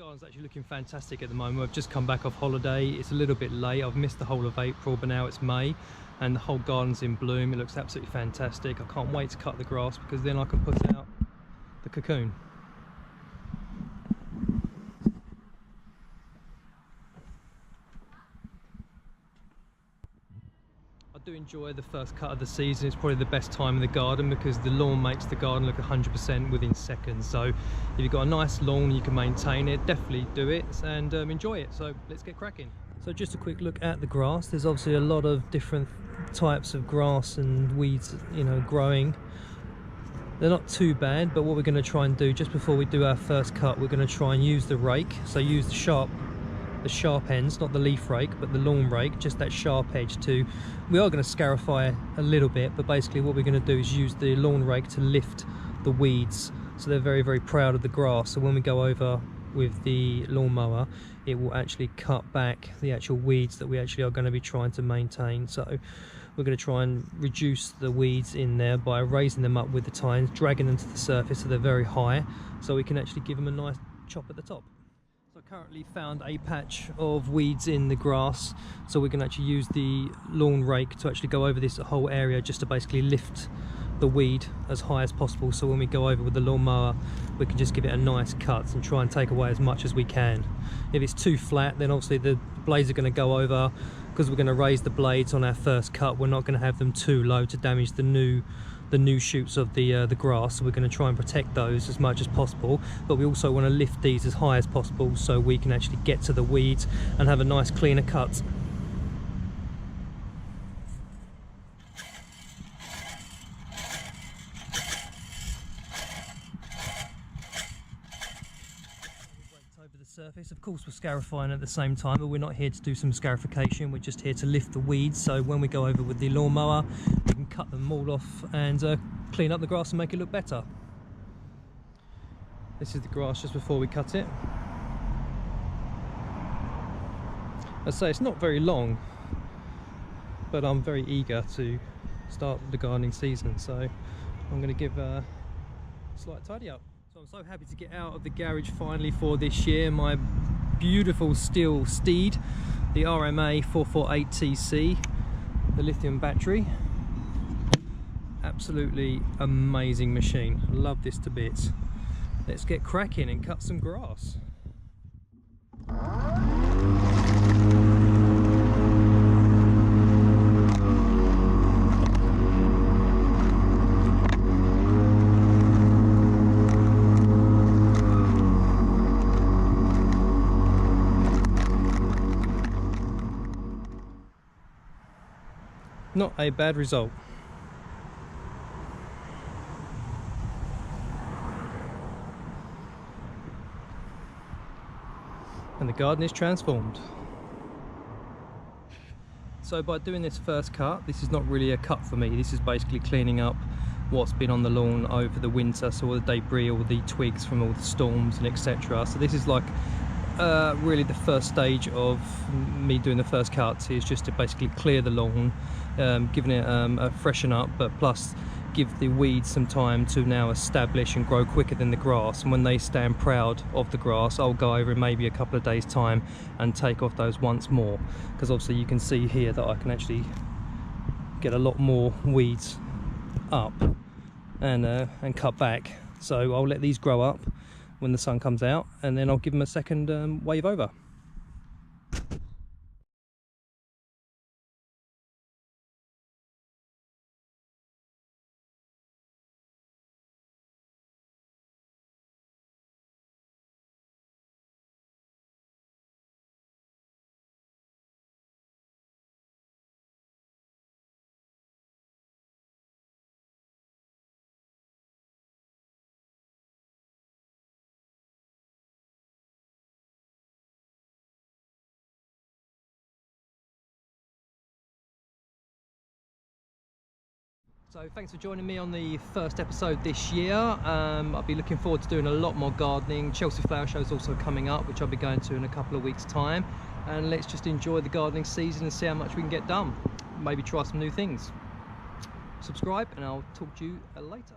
garden's actually looking fantastic at the moment. I've just come back off holiday. It's a little bit late. I've missed the whole of April, but now it's May and the whole garden's in bloom. It looks absolutely fantastic. I can't wait to cut the grass because then I can put out the cocoon. I do enjoy the first cut of the season. It's probably the best time in the garden because the lawn makes the garden look 100% within seconds. So if you've got a nice lawn, you can maintain it, definitely do it and enjoy it. So let's get cracking. So just a quick look at the grass. There's obviously a lot of different types of grass and weeds, you know, growing. They're not too bad, but what we're going to try and do just before we do our first cut, we're going to try and use the rake. So use the sharp ends, not the leaf rake but the lawn rake, just that sharp edge too. We are going to scarify a little bit, but basically what we're going to do is use the lawn rake to lift the weeds, so they're very, very proud of the grass. So when we go over with the lawnmower, it will actually cut back the actual weeds that we actually are going to be trying to maintain. So we're going to try and reduce the weeds in there by raising them up with the tines, dragging them to the surface so they're very high, so we can actually give them a nice chop at the top. So I currently found a patch of weeds in the grass, so we can actually use the lawn rake to actually go over this whole area just to basically lift the weed as high as possible, so when we go over with the lawnmower we can just give it a nice cut and try and take away as much as we can. If it's too flat, then obviously the blades are going to go over. Because we're going to raise the blades on our first cut, we're not going to have them too low to damage the new shoots of the grass. So we're going to try and protect those as much as possible, but we also want to lift these as high as possible so we can actually get to the weeds and have a nice cleaner cut. Surface. Of course we're scarifying at the same time, but we're not here to do some scarification, we're just here to lift the weeds, so when we go over with the lawnmower we can cut them all off and clean up the grass and make it look better. This is the grass just before we cut it. I'd say it's not very long, but I'm very eager to start the gardening season, so I'm going to give a slight tidy up. So I'm so happy to get out of the garage finally for this year. My beautiful steel steed, the RMA 448TC, the lithium battery. Absolutely amazing machine. Love this to bits. Let's get cracking and cut some grass. Not a bad result. And the garden is transformed. So by doing this first cut, this is not really a cut for me. This is basically cleaning up what's been on the lawn over the winter, so all the debris, all the twigs from all the storms and etc. So this is like really the first stage of me doing the first cut, is just to basically clear the lawn, giving it a freshen up, but plus give the weeds some time to now establish and grow quicker than the grass. And when they stand proud of the grass, I'll go over in maybe a couple of days time and take off those once more, because obviously you can see here that I can actually get a lot more weeds up and cut back. So I'll let these grow up when the sun comes out, and then I'll give them a second wave over. So thanks for joining me on the first episode this year. I'll be looking forward to doing a lot more gardening. Chelsea Flower Show is also coming up, which I'll be going to in a couple of weeks' time. And let's just enjoy the gardening season and see how much we can get done. Maybe try some new things. Subscribe and I'll talk to you later.